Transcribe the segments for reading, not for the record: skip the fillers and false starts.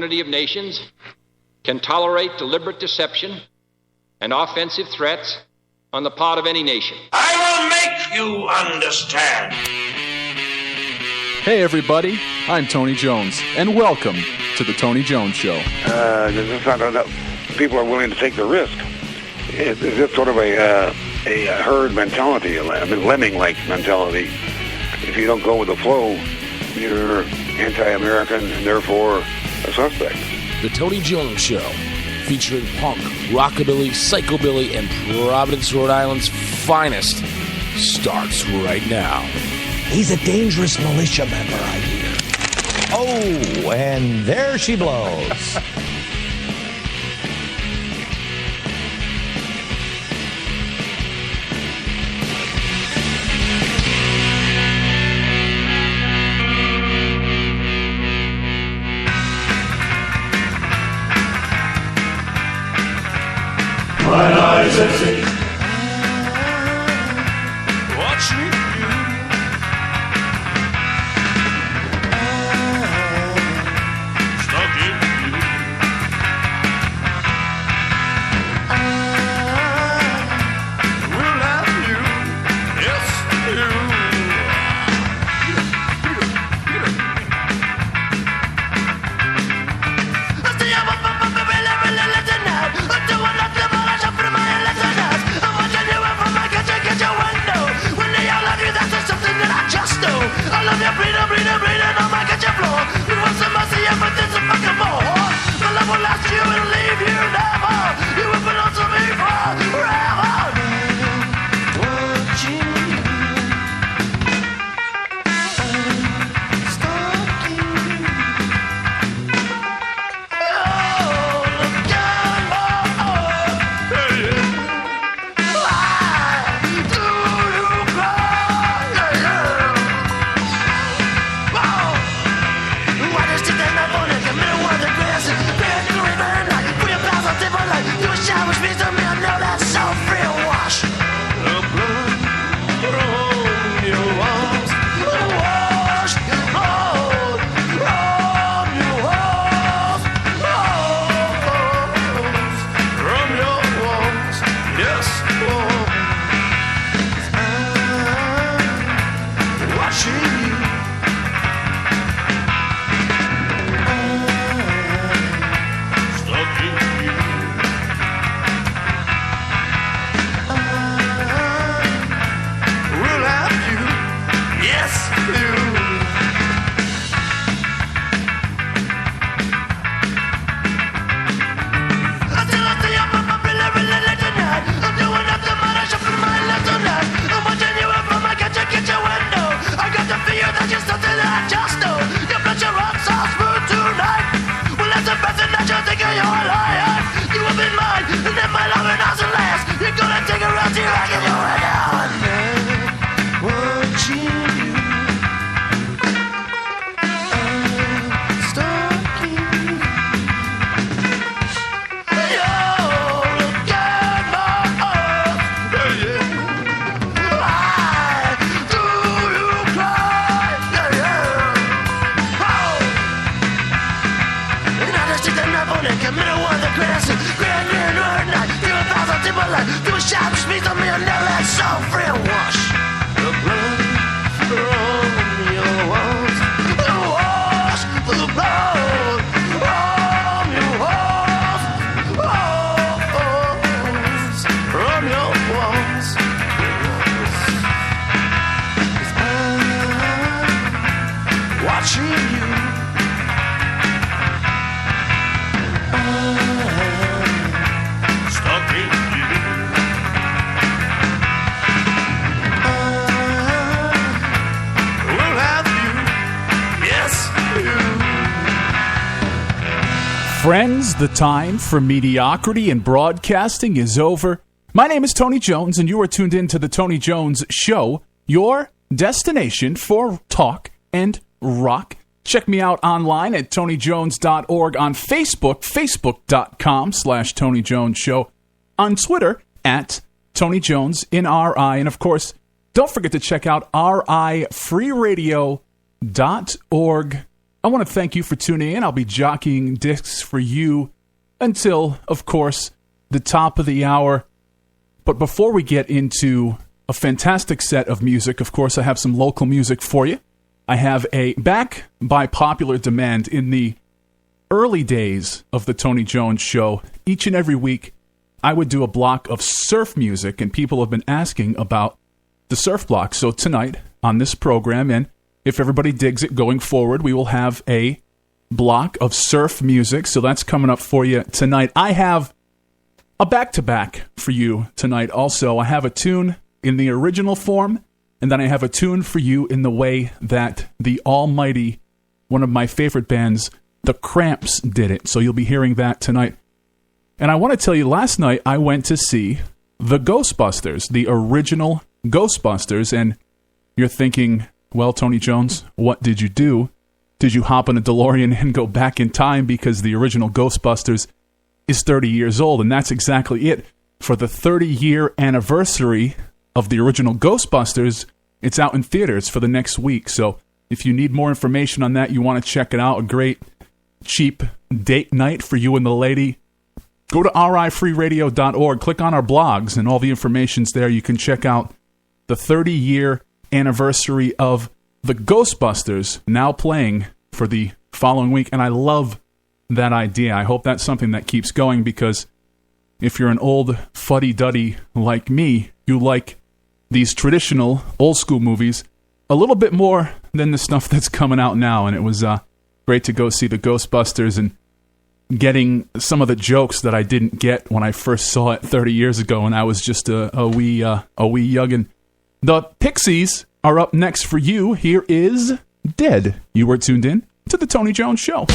Unity of nations can tolerate deliberate deception and offensive threats on the part of any nation. I will make you understand. Hey everybody, I'm Tony Jones, and welcome to the Tony Jones Show. It's not enough. People are willing to take the risk. It's sort of a herd mentality, a lemming-like mentality. If you don't go with the flow, you're anti-American and therefore a suspect. The Tony Jones Show, featuring punk, rockabilly, psychobilly, and Providence, Rhode Island's finest, starts right now. He's a dangerous militia member, I hear. Oh, and there she blows. My eyes are sick. Watching you. Stuck in you. Will have you. Yes, you. I love you, breathing on my kitchen floor. You want some mercy, everything's a fucking more. My love will last you and leave you never. You will belong to me forever. Friends, the time for mediocrity in broadcasting is over. My name is Tony Jones, and you are tuned in to the Tony Jones Show, your destination for talk and rock. Check me out online at tonyjones.org, on Facebook, facebook.com/Tony Jones Show, on Twitter at Tony Jones in RI, and of course, don't forget to check out rifreeradio.org I want to thank you for tuning in. I'll be jockeying discs for you until, of course, the top of the hour. But before we get into a fantastic set of music, of course, I have some local music for you. I have a back by popular demand in the early days of the Tony Jones Show. Each and every week, I would do a block of surf music, and people have been asking about the surf block. So tonight, on this program, and if everybody digs it going forward, we will have a block of surf music. So that's coming up for you tonight. I have a back-to-back for you tonight also. I have a tune in the original form, and then I have a tune for you in the way that the almighty, one of my favorite bands, The Cramps, did it. So you'll be hearing that tonight. And I want to tell you, last night I went to see the Ghostbusters, the original Ghostbusters, and you're thinking, well, Tony Jones, what did you do? Did you hop on a DeLorean and go back in time because the original Ghostbusters is 30 years old? And that's exactly it. For the 30-year anniversary of the original Ghostbusters, it's out in theaters for the next week. So if you need more information on that, you want to check it out, a great, cheap date night for you and the lady, go to rifreeradio.org, click on our blogs, and all the information's there. You can check out the 30-year anniversary of the Ghostbusters, now playing for the following week. And I love that idea. I hope that's something that keeps going, because if you're an old fuddy-duddy like me, you like these traditional old-school movies a little bit more than the stuff that's coming out now. And it was great to go see the Ghostbusters and getting some of the jokes that I didn't get when I first saw it 30 years ago, and I was just a wee youngin'. The Pixies are up next for you. Here is Dead. You were tuned in to the Tony Jones Show.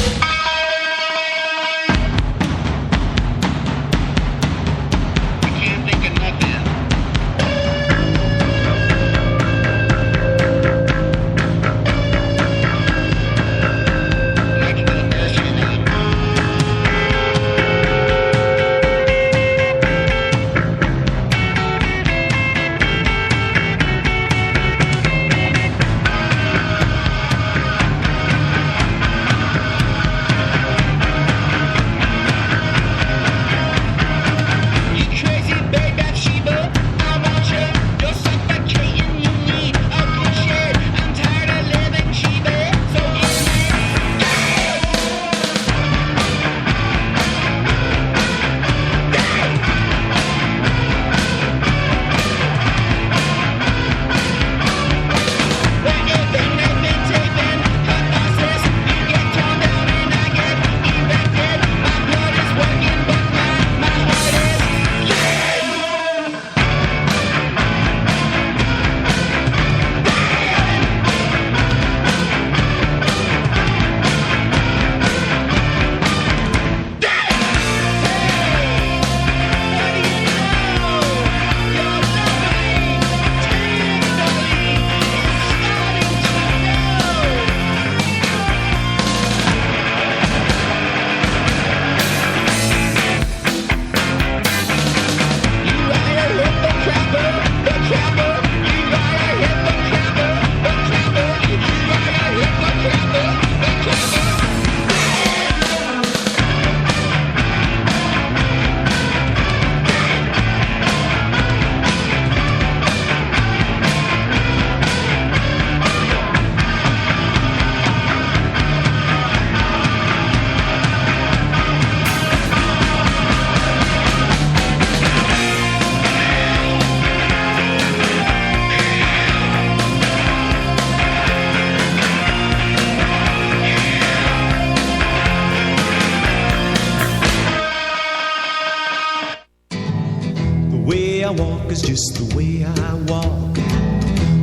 is just the way I walk.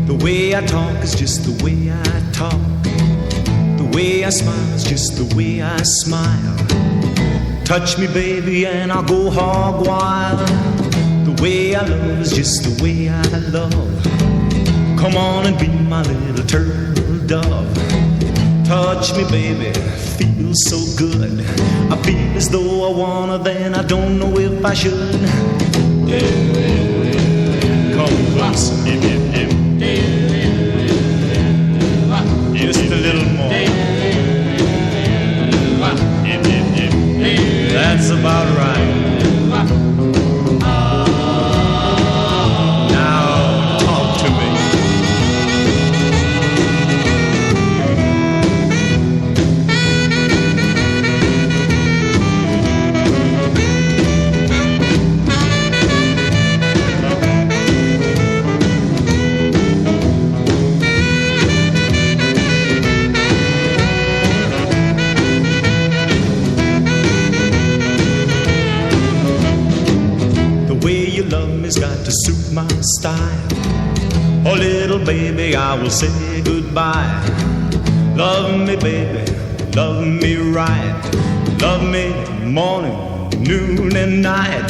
The way I talk is just the way I talk. The way I smile is just the way I smile. Touch me, baby, and I'll go hog wild. The way I love is just the way I love. Come on and be my little turtle dove. Touch me, baby, feels so good. I feel as though I wanna, then I don't know if I should. Come close, just a little more. just about right. Now talk to me. Got to suit my style. Oh, little baby, I will say goodbye. Love me, baby, love me right. Love me morning, noon, and night.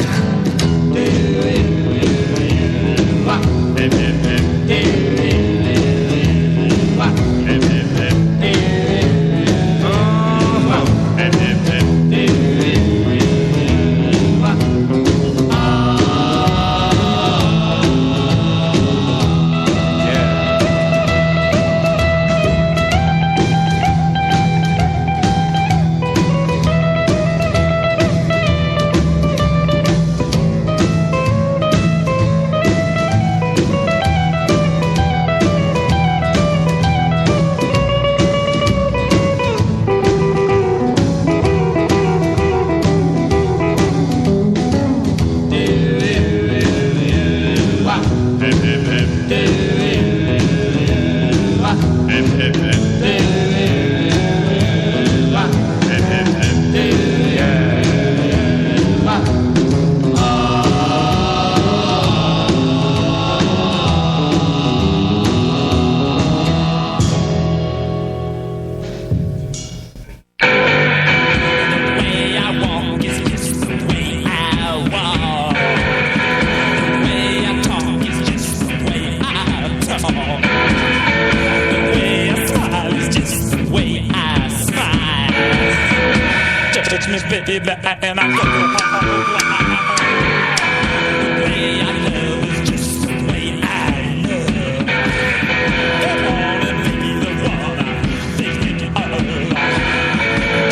And I go the way I love is just the way I love. Come on and be the one I'm thinking of.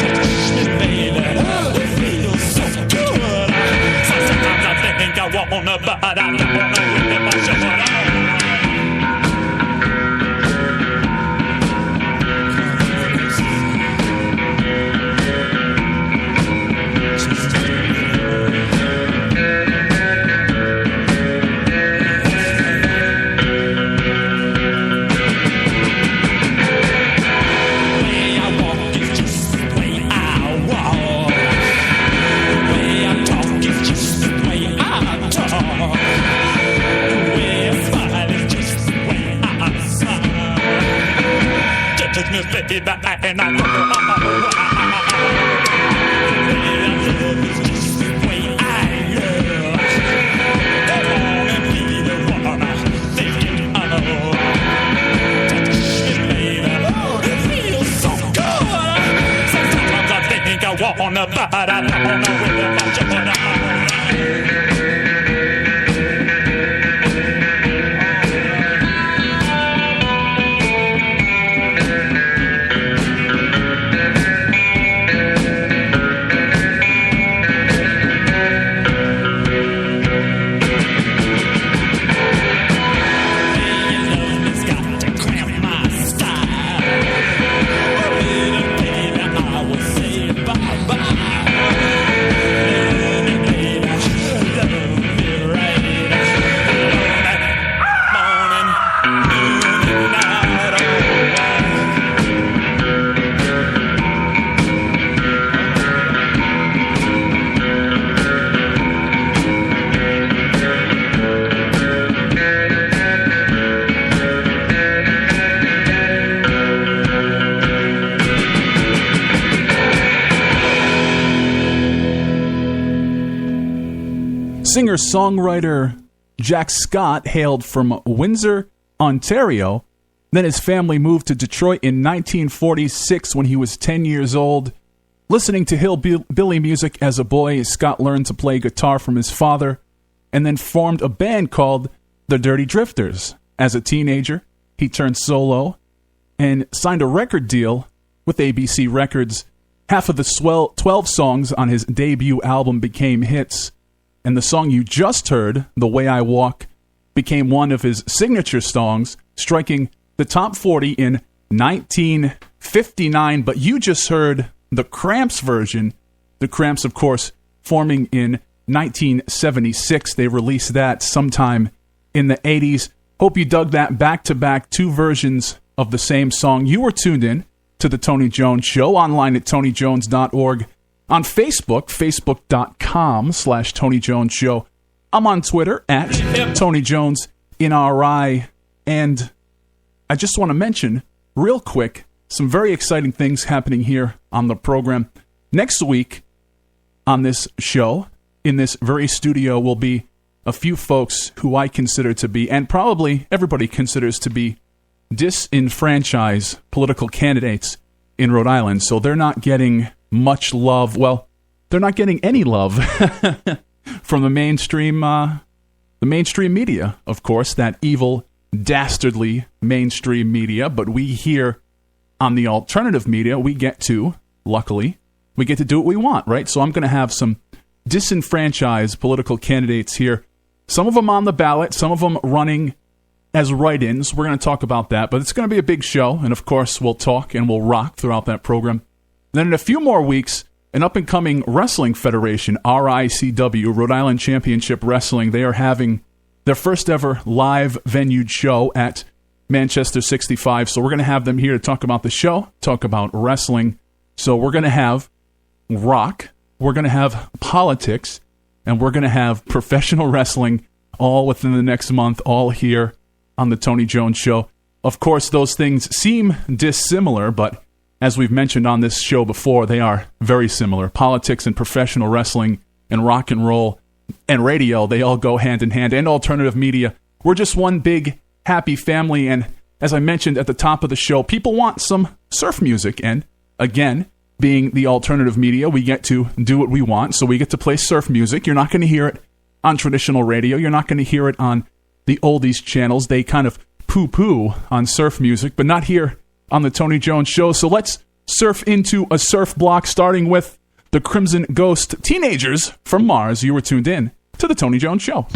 Touch me, baby, it feels so good. Sometimes I think I wanna, but I don't wanna let my shut on. Baby, and I love is just the way I love. Come on and be the one I'm thinking of. Touch me, baby, it feels so good. Sometimes I think I wanna, but I don't know where my joy. Singer-songwriter Jack Scott hailed from Windsor, Ontario. Then his family moved to Detroit in 1946 when he was 10 years old. Listening to hillbilly music as a boy, Scott learned to play guitar from his father and then formed a band called the Dirty Drifters. As a teenager, he turned solo and signed a record deal with ABC Records. half of the 12 songs on his debut album became hits, and the song you just heard, The Way I Walk, became one of his signature songs, striking the top 40 in 1959. But you just heard the Cramps version. The Cramps, of course, forming in 1976. They released that sometime in the 80s. Hope you dug that back-to-back, two versions of the same song. You were tuned in to The Tony Jones Show, online at tonyjones.org, on Facebook, facebook.com/Tony Jones Show. I'm on Twitter at Tony Jones NRI, and I just want to mention, real quick, some very exciting things happening here on the program. Next week on this show, in this very studio, will be a few folks who I consider to be, and probably everybody considers to be, disenfranchised political candidates in Rhode Island. So they're not getting much love. Well, they're not getting any love from the mainstream media, of course, that evil, dastardly mainstream media. But we here on the alternative media, we get to do what we want, right? So I'm going to have some disenfranchised political candidates here. Some of them on the ballot, some of them running as write-ins. We're going to talk about that, but it's going to be a big show, and of course we'll talk and we'll rock throughout that program. Then in a few more weeks, an up-and-coming wrestling federation, RICW, Rhode Island Championship Wrestling, they are having their first ever live venued show at Manchester 65. So we're going to have them here to talk about the show, talk about wrestling. So we're going to have rock, we're going to have politics, and we're going to have professional wrestling all within the next month, all here on the Tony Jones Show. Of course, those things seem dissimilar, but as we've mentioned on this show before, they are very similar. Politics and professional wrestling and rock and roll and radio, they all go hand in hand, and alternative media. We're just one big happy family, and as I mentioned at the top of the show, people want some surf music, and again, being the alternative media, we get to do what we want, so we get to play surf music. You're not going to hear it on traditional radio. You're not going to hear it on the oldies channels. They kind of poo-poo on surf music, but not here on the Tony Jones Show. So let's surf into a surf block, starting with the Crimson Ghost Teenagers from Mars. You were tuned in to the Tony Jones Show.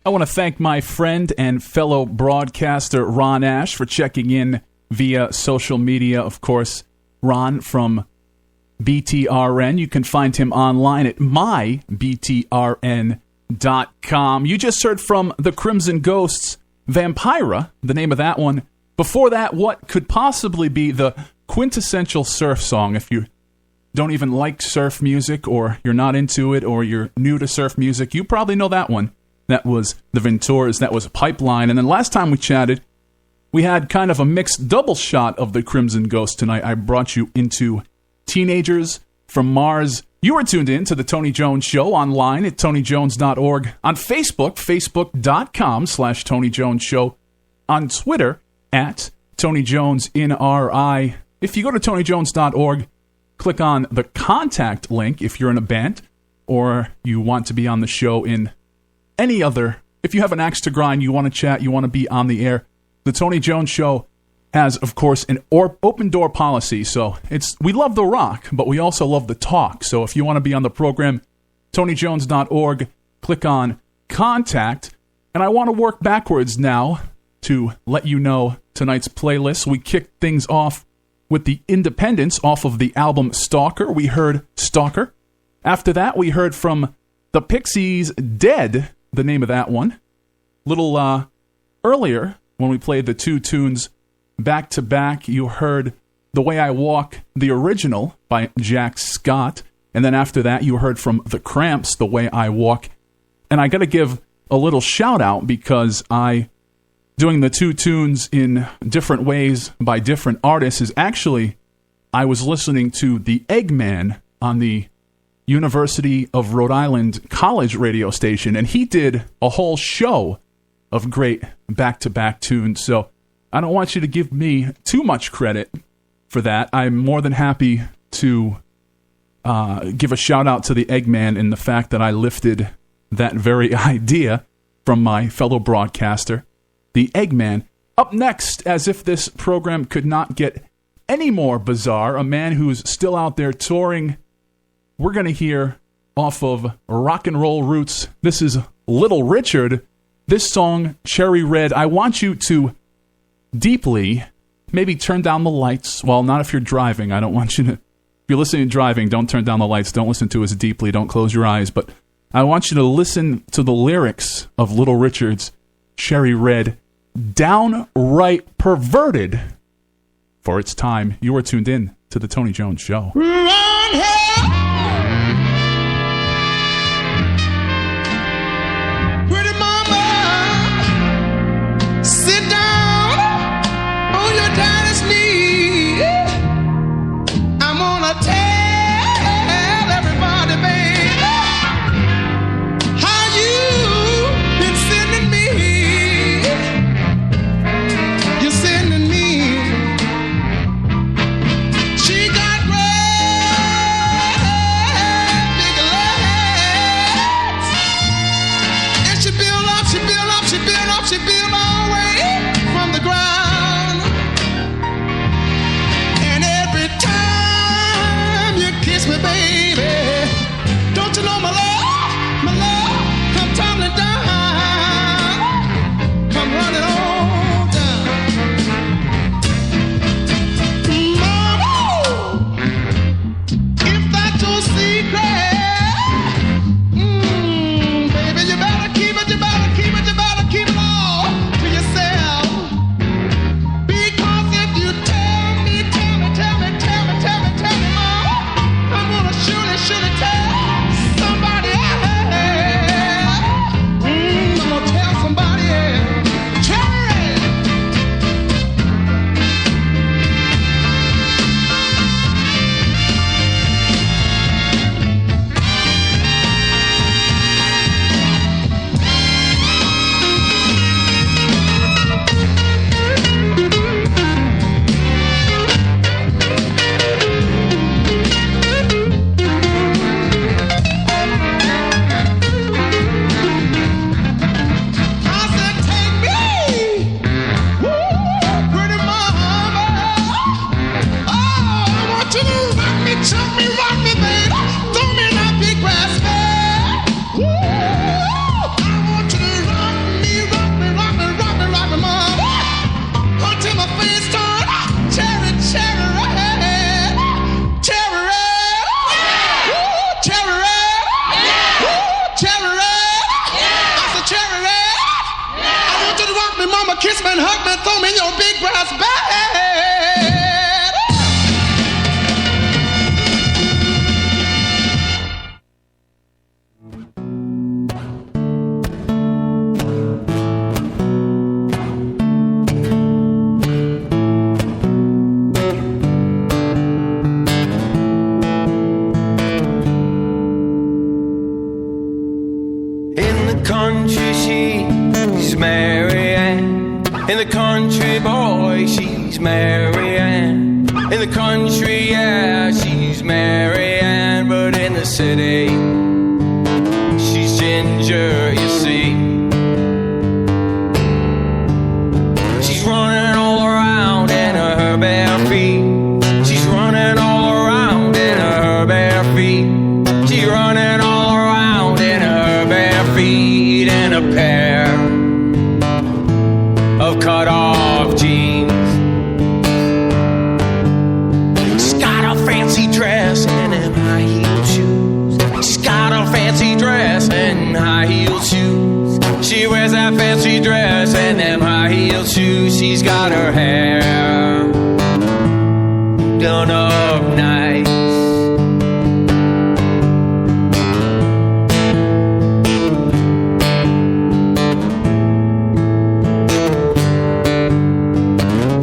I want to thank my friend and fellow broadcaster Ron Ash for checking in via social media. Of course, Ron from BTRN. You can find him online at mybtrn.com. You just heard from the Crimson Ghosts, Vampira, the name of that one. Before that, what could possibly be the quintessential surf song? If you don't even like surf music, or you're not into it, or you're new to surf music, you probably know that one. That was the Venturas. That was Pipeline. And then last time we chatted, we had kind of a mixed double shot of the Crimson Ghost tonight. I brought you into Teenagers from Mars. You are tuned in to the Tony Jones Show online at TonyJones.org, on Facebook, Facebook.com/Tony Jones Show, on Twitter at Tony Jones NRI. If you go to TonyJones.org, click on the contact link if you're in a band or you want to be on the show in any other. If you have an axe to grind, you want to chat, you want to be on the air, the Tony Jones Show has, of course, an open door policy. So we love the rock, but we also love the talk. So if you want to be on the program, TonyJones.org, click on contact. And I want to work backwards now to let you know tonight's playlist. We kicked things off with the Independents off of the album Stalker. We heard Stalker. After that, we heard from the Pixies' Dead, the name of that one. Little earlier, when we played the two tunes back to back, you heard The Way I Walk, the original by Jack Scott. And then after that, you heard from The Cramps, The Way I Walk. And I got to give a little shout out because doing the two tunes in different ways by different artists is actually, I was listening to the Eggman on the University of Rhode Island college radio station, and he did a whole show of great back-to-back tunes. So I don't want you to give me too much credit for that. I'm more than happy to give a shout-out to the Eggman in the fact that I lifted that very idea from my fellow broadcaster, the Eggman. Up next, as if this program could not get any more bizarre, a man who's still out there touring. We're going to hear off of Rock and Roll Roots. This is Little Richard. This song, Cherry Red, I want you to deeply maybe turn down the lights. Well, not if you're driving. I don't want you to... If you're listening to driving, don't turn down the lights. Don't listen to us deeply. Don't close your eyes. But I want you to listen to the lyrics of Little Richard's Cherry Red. Downright perverted for its time. You are tuned in to the Tony Jones Show. Run here! Pretty mama, sit down on your daddy's knee. I'm gonna tell everybody, baby, how you been sending me. You're sending me. She got red, big legs, and she built up, she built up, she built up, she built all the way from the ground. And every time you kiss me, baby, don't you know my love come tumbling down, come running on down. Mama, if that's your secret, baby, you better keep it, you better keep it, you better keep it all to yourself. Because if you tell me, Mama, I'm gonna surely tell somebody else. I'm gonna tell somebody else. Cherry! I said, take me, pretty mama. Oh, I want you to rock me, chuck me, rock me, baby. Throw me in that big grass bed. I want you to rock me, mama. Until my face turn cherry red, cherry red, cherry red, cherry red. I said cherry red. I want you to rock me, mama, kiss me and hug me and throw me in your big grass bed. In the country, she's Mary Ann. In the country, boy, she's Mary Ann. In the country, yeah, she's Mary Ann. But in the city, she's Ginger, you see. She's running all around in her bare feet. She's running all around in her bare feet. She's running all around in her bare feet in a pair of cut-off jeans. She's got a fancy dress and them high-heel shoes. fancy dress and high heel shoes. She wears that fancy dress and them high heel shoes. She's got her hair done up nice.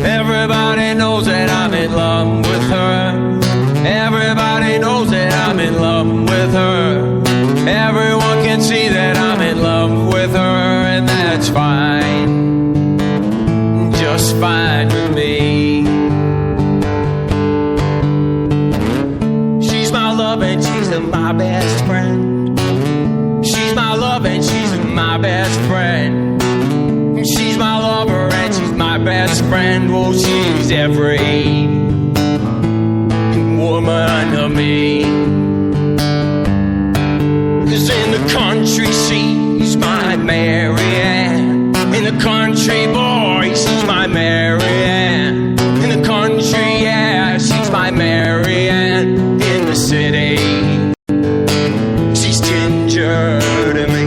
Everybody knows that I'm in love with her. Everybody knows that I'm in love with her. Everyone can see that I'm in love with her, and that's fine, just fine with me. She's my love and she's my best friend. She's my love and she's my best friend. She's my lover and she's my best friend. Well, she's every woman to me. 'Cause in the country she's my Mary Ann. In the country, boy, she's my Mary Ann. In the country, yeah, she's my Mary Ann. In the city, she's ginger to me.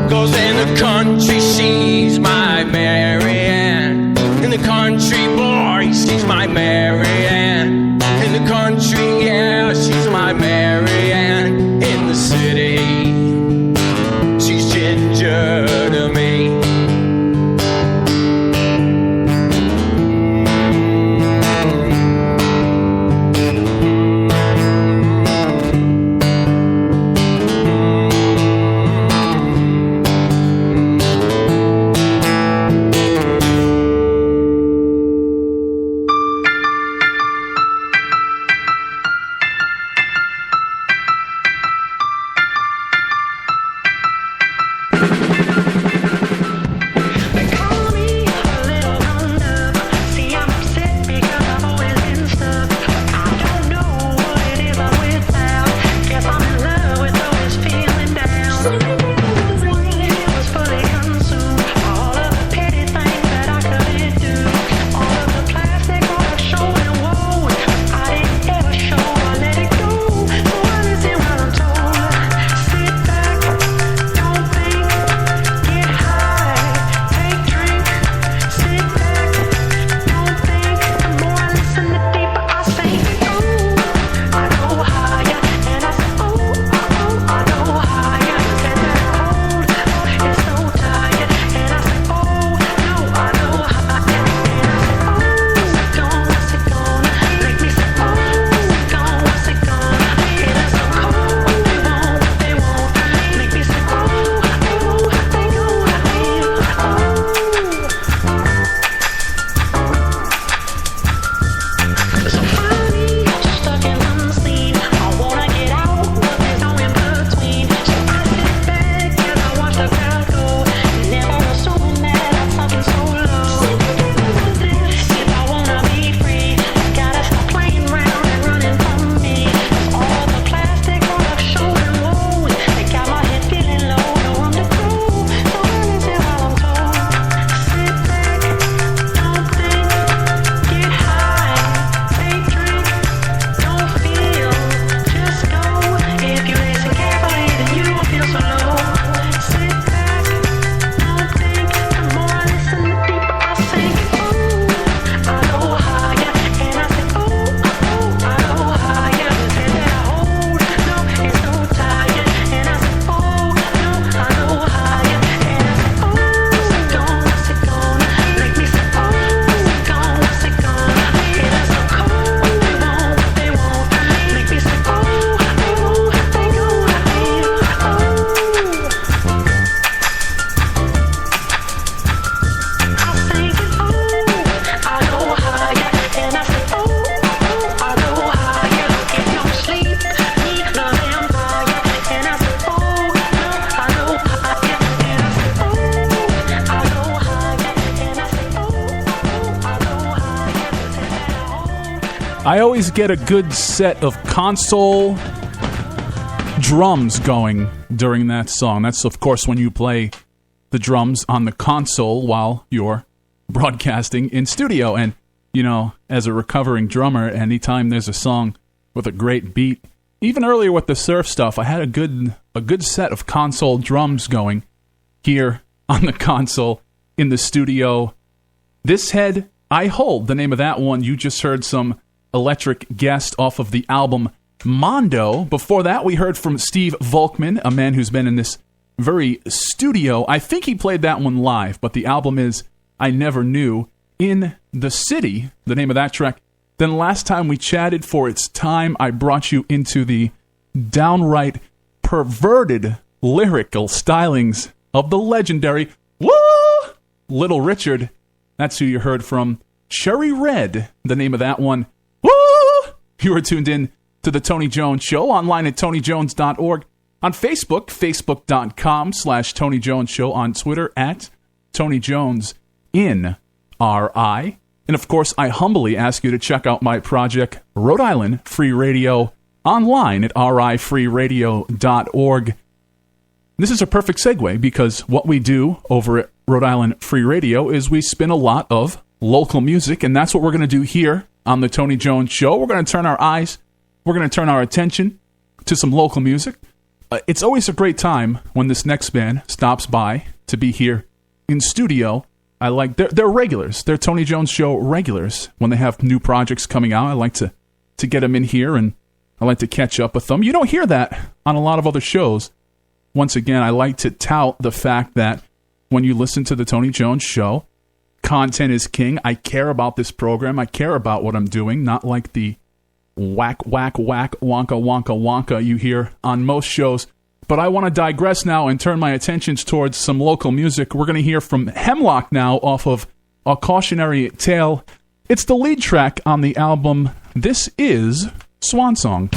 'Cause in the country, she's my Mary Ann. In the country, boy, she's my Mary Ann. In the country, yeah, she's my Mary Ann. In the city, she's ginger to me. I always get a good set of console drums going during that song. That's, of course, when you play the drums on the console while you're broadcasting in studio. And, you know, as a recovering drummer, anytime there's a song with a great beat, even earlier with the surf stuff, I had a good set of console drums going here on the console in the studio. This Head I Hold, the name of that one. You just heard some Electric Guest off of the album Mondo. Before that, we heard from Steve Volkman, a man who's been in this very studio. I think he played that one live, but the album is I Never Knew. In the City, the name of that track. Then last time we chatted, for its time, I brought you into the downright perverted lyrical stylings of the legendary Little Richard. That's who you heard from. Cherry Red, the name of that one. You are tuned in to the Tony Jones Show, online at TonyJones.org. On Facebook, Facebook.com/Tony Jones Show. On Twitter, at Tony Jones in RI. And of course, I humbly ask you to check out my project, Rhode Island Free Radio, online at rifreeradio.org. This is a perfect segue because what we do over at Rhode Island Free Radio is we spin a lot of local music, and that's what we're going to do here on the Tony Jones Show. We're going to turn our eyes, we're going to turn our attention to some local music. It's always a great time when this next band stops by to be here in studio. I like they're regulars. They're Tony Jones Show regulars. When they have new projects coming out, I like to get them in here, and I like to catch up with them. You don't hear that on a lot of other shows. Once again, I like to tout the fact that when you listen to the Tony Jones Show, content is king. I care about this program. I care about what I'm doing, not like the whack, whack, whack, wonka, wonka, wonka you hear on most shows. But I want to digress now and turn my attentions towards some local music. We're going to hear from Hemlock now off of A Cautionary Tale. It's the lead track on the album. This is Swan Song.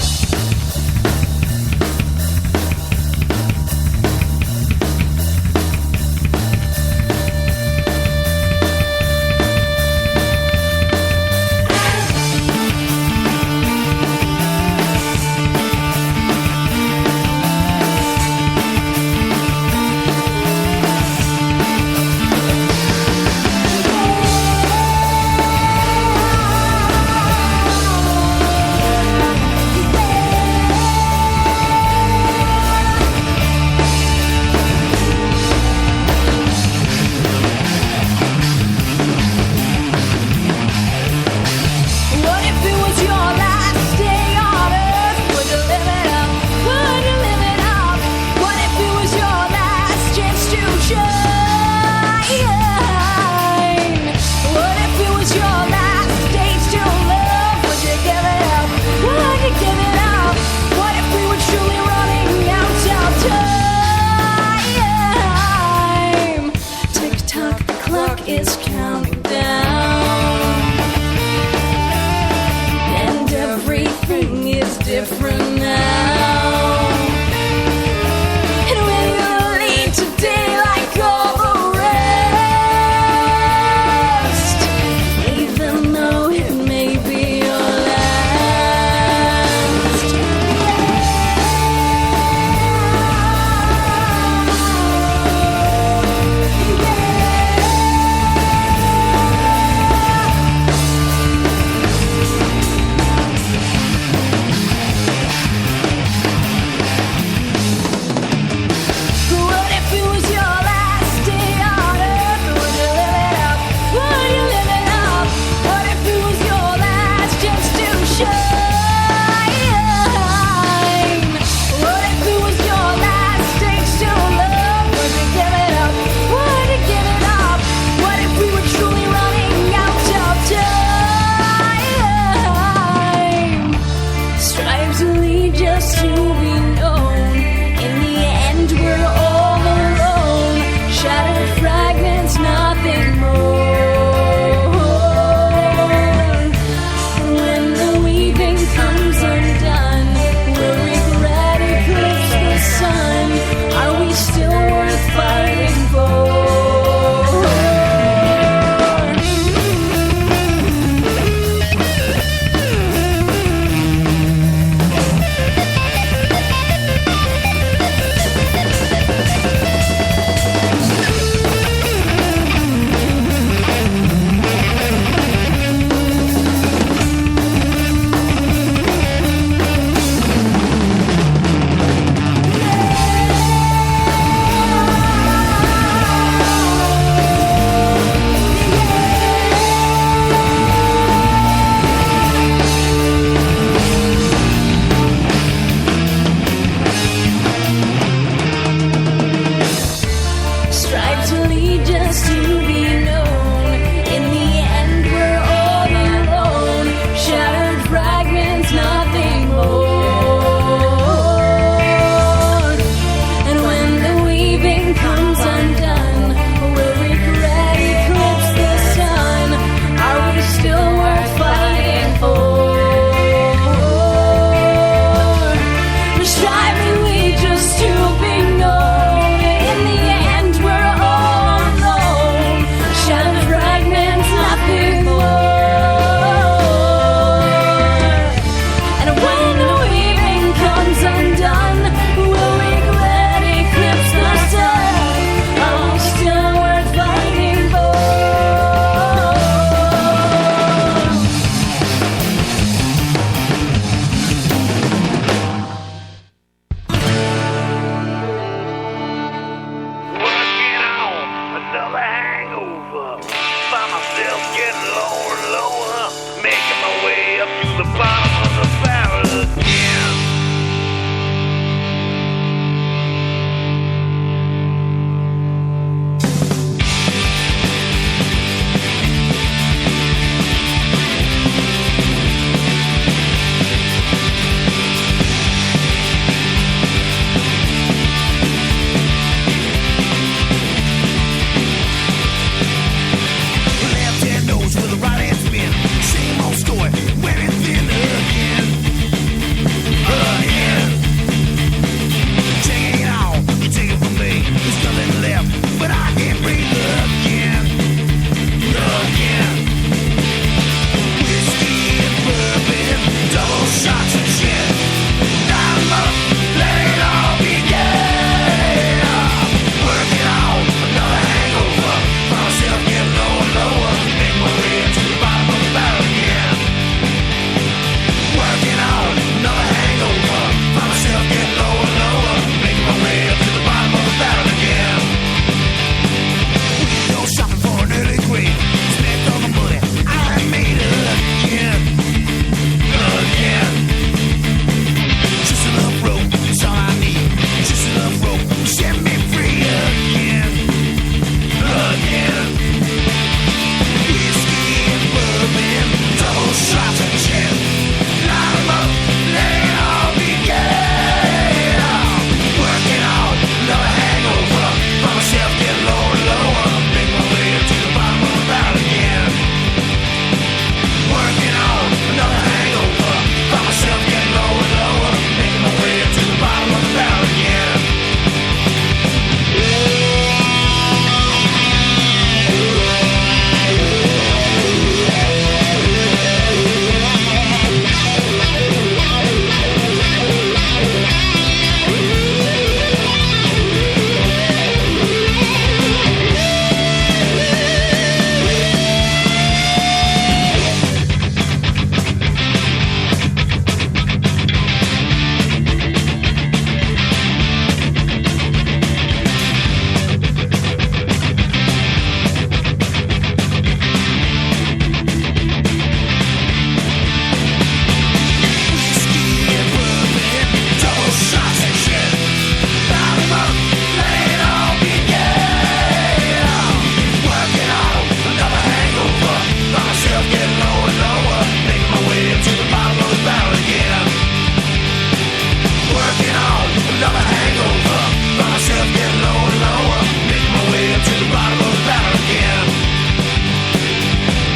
Working on another hangover. Find myself getting lower and lower. Making my way up to the bottom of the barrel again.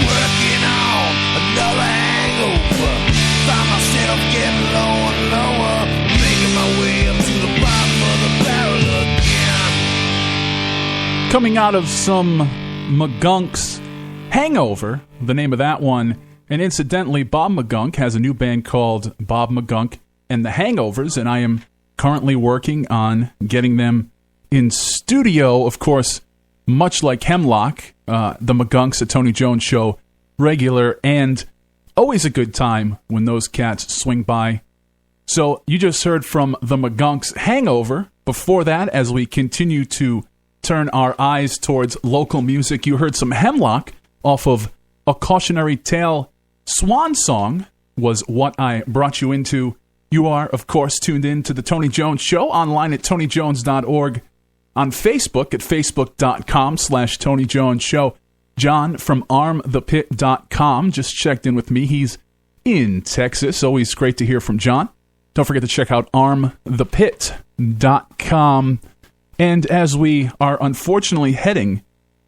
Working on another hangover. Find myself getting lower and lower. Making my way up to the bottom of the barrel again. Coming out of some McGunk's Hangover, the name of that one. And incidentally, Bob McGunk has a new band called Bob McGunk and the Hangovers, and I am currently working on getting them in studio. Of course, much like Hemlock, the McGunks, a Tony Jones Show regular, and always a good time when those cats swing by. So you just heard from the McGunks' Hangover. Before that, as we continue to turn our eyes towards local music, you heard some Hemlock off of A Cautionary Tale. Swan Song was what I brought you into. You are, of course, tuned in to the Tony Jones Show, online at tonyjones.org, on Facebook at facebook.com/Tony Jones Show. John from armthepit.com just checked in with me. He's in Texas. Always great to hear from John. Don't forget to check out armthepit.com. And as we are unfortunately heading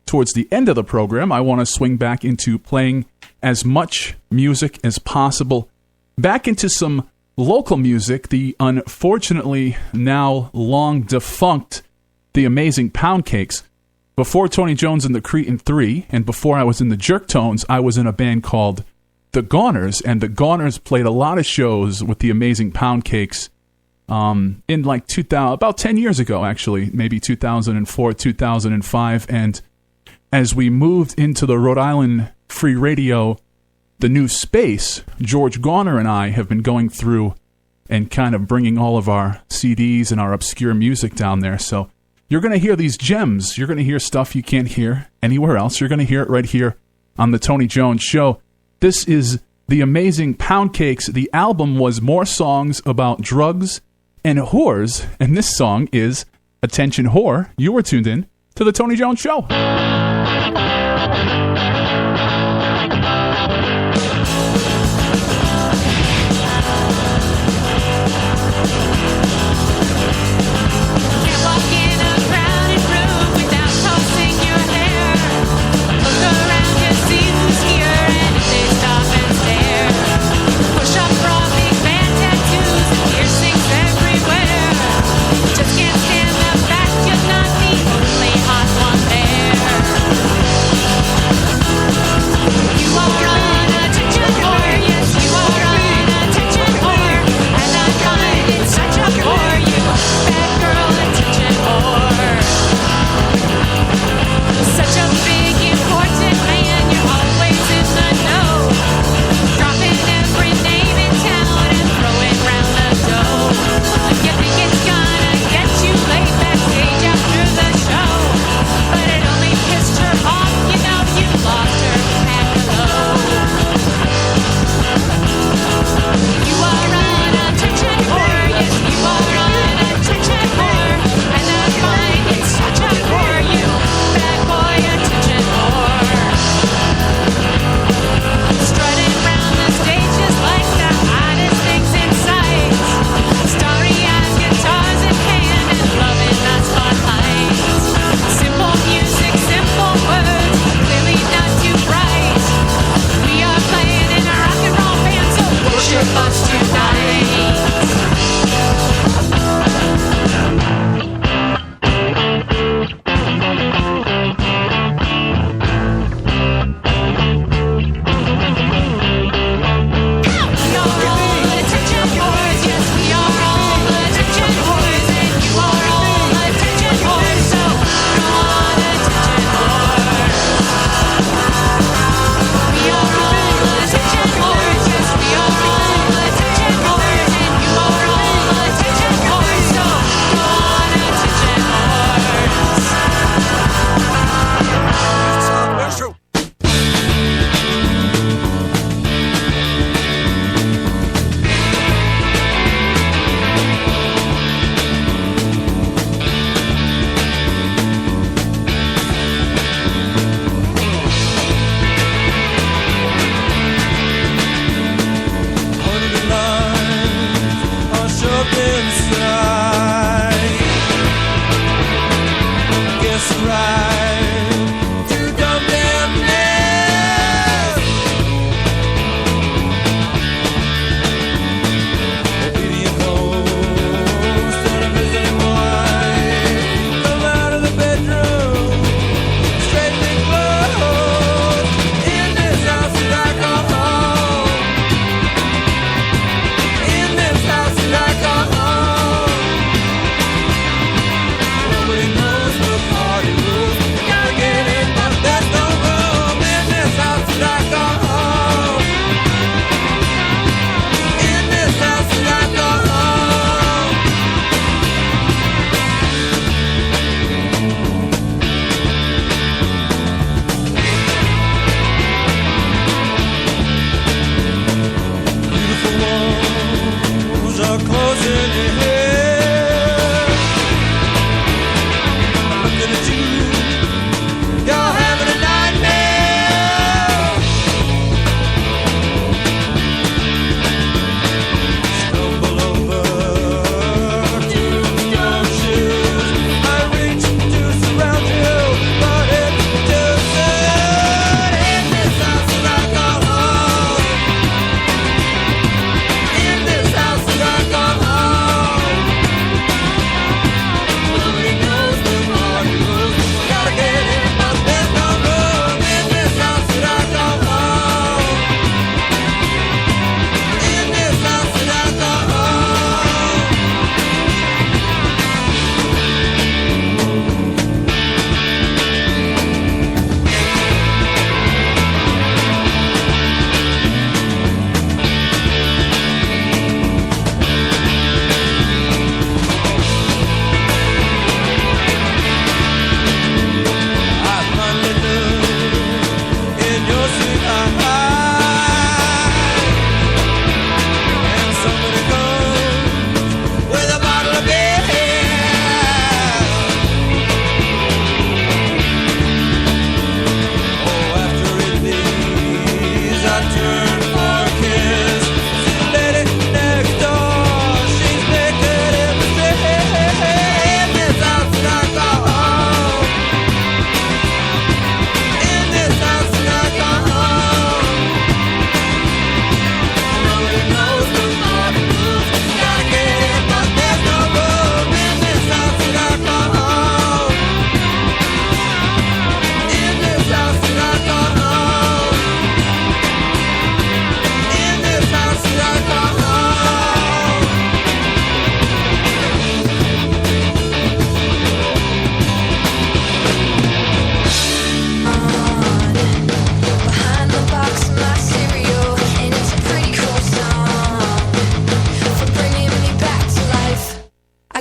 towards the end of the program, I want to swing back into playing as much music as possible. Back into some local music, the unfortunately now long defunct The Amazing Pound Cakes. Before Tony Jones and the Cretin 3, and before I was in the Jerk Tones, I was in a band called The Gawners, and The Gawners played a lot of shows with The Amazing Pound Cakes in like 2000, about 10 years ago, actually, maybe 2004, 2005, and as we moved into the Rhode Island Free Radio, the new space, George Gawner and I have been going through and kind of bringing all of our CDs and our obscure music down there. So you're going to hear these gems. You're going to hear stuff you can't hear anywhere else. You're going to hear it right here on the Tony Jones Show. This is The Amazing Pound Cakes. The album was more songs about drugs and whores, and this song is Attention Whore. You were tuned in to the Tony Jones Show. Just can't stand the fact you're not the only hot one there.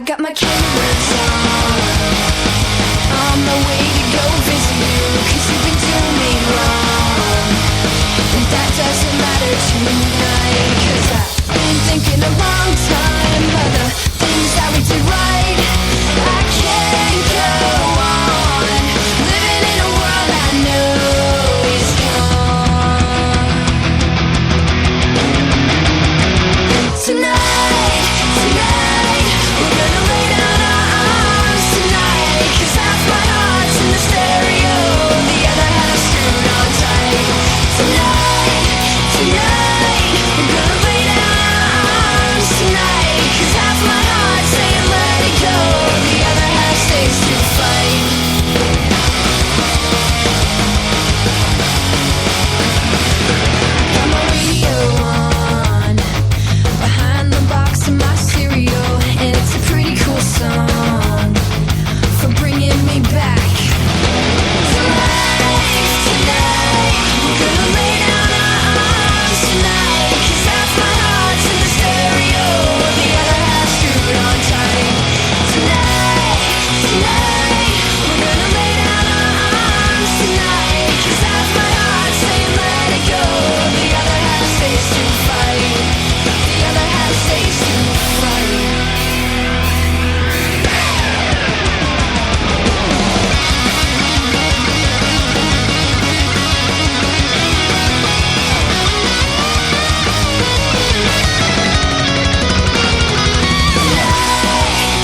I got my cameras on my way to go visit you, 'cause you've been doing me wrong, and that doesn't matter tonight, 'cause I've been thinking a long time of the things that we did right. I can't go on living in a world I know is gone. Tonight, we're gonna lay down our arms tonight, 'cause half my heart's in the stereo, the other half screwed on tight. Tonight, we're gonna lay down our arms tonight, 'cause half my heart's saying let it go, the other half stays to fight. Got my radio on behind the box of my cereal, and it's a pretty cool song for bringing me back. Tonight, we're gonna lay down our arms tonight, 'cause half my heart's in the stereo, the other half screwed on tight. Tonight, we're gonna lay down our arms tonight, 'cause half my heart's saying let it go, the other half stays to fight. The other half stays to fight.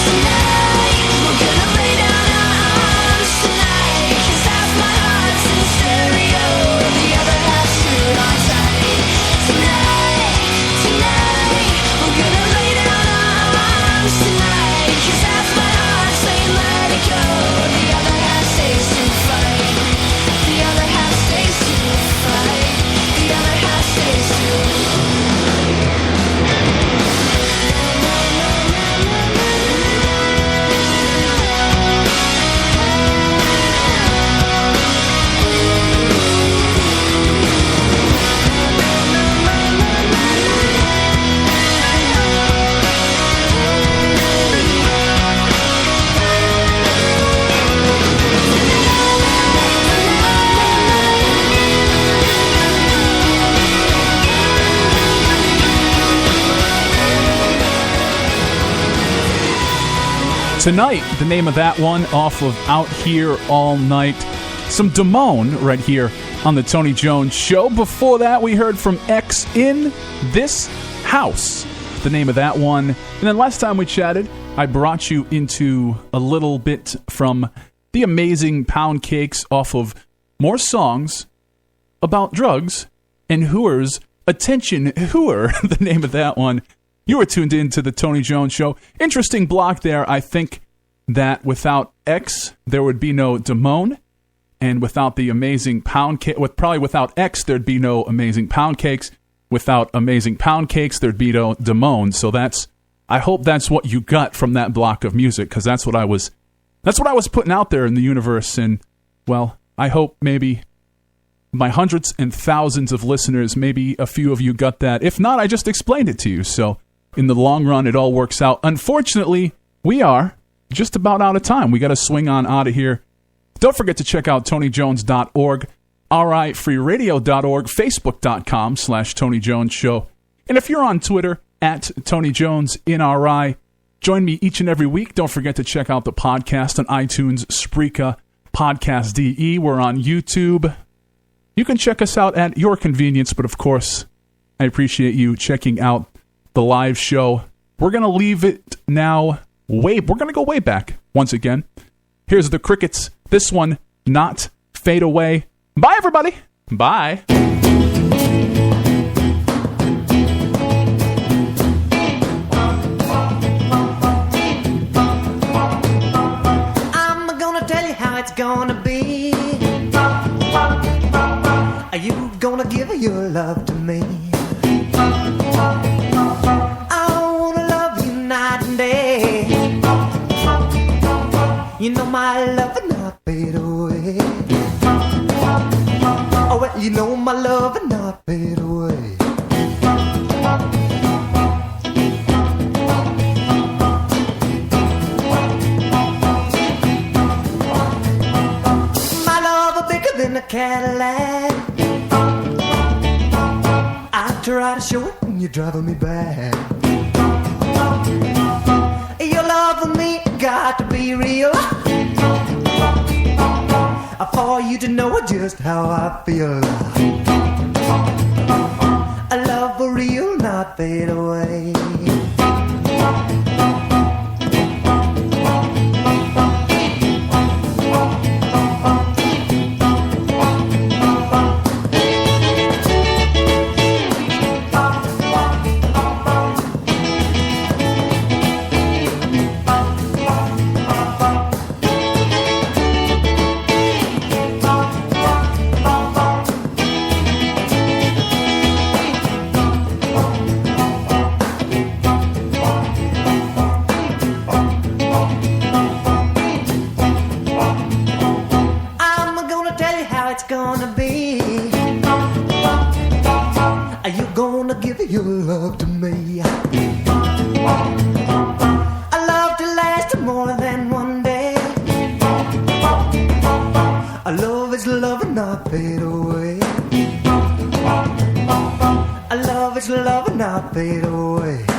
Tonight, we're gonna lay down our arms tonight, 'cause half my heart's in stereo, the other half screwed on tight. Tonight, we're gonna lay down our arms tonight, 'cause half my heart's saying let it go, the other half stays to fight. The other half stays to fight. The other half stays to Tonight, the name of that one off of Out Here All Night. Some Damone right here on the Tony Jones Show. Before that, we heard from X in This House, the name of that one. And then last time we chatted, I brought you into a little bit from the amazing Pound Cakes off of more songs about drugs and hooers. Attention, hooer, the name of that one. You were tuned in to the Tony Jones Show. Interesting block there. I think that without X, there would be no Damone. And without the amazing Pound Cake, probably without X, there'd be no amazing Pound Cakes. Without amazing Pound Cakes, there'd be no Damone. So I hope that's what you got from that block of music, because that's what I was putting out there in the universe. And, well, I hope maybe my hundreds and thousands of listeners, maybe a few of you got that. If not, I just explained it to you. So in the long run, it all works out. Unfortunately, we are just about out of time. We got to swing on out of here. Don't forget to check out TonyJones.org, RIFreeRadio.org, Facebook.com/Tony Jones Show. And if you're on Twitter, at Tony Jones in RI, join me each and every week. Don't forget to check out the podcast on iTunes, Spreaker, Podcast DE. We're on YouTube. You can check us out at your convenience, but of course, I appreciate you checking out the live show. We're going to leave it now. We're going to go way back once again. Here's the Crickets. This one, Not Fade Away. Bye, everybody. Bye. I'm gonna tell you how it's gonna be. Are you gonna give your love to me? I wanna love you night and day. You know my love will not fade away. Oh, well, you know my love will not fade away. Cadillac. I try to show it and you're driving me back. Your love for me got to be real, for you to know just how I feel. A love for real, not fade away. Gonna be, are you gonna give your love to me? A love to last more than one day. A love is love and not fade away. A love is love and not fade away.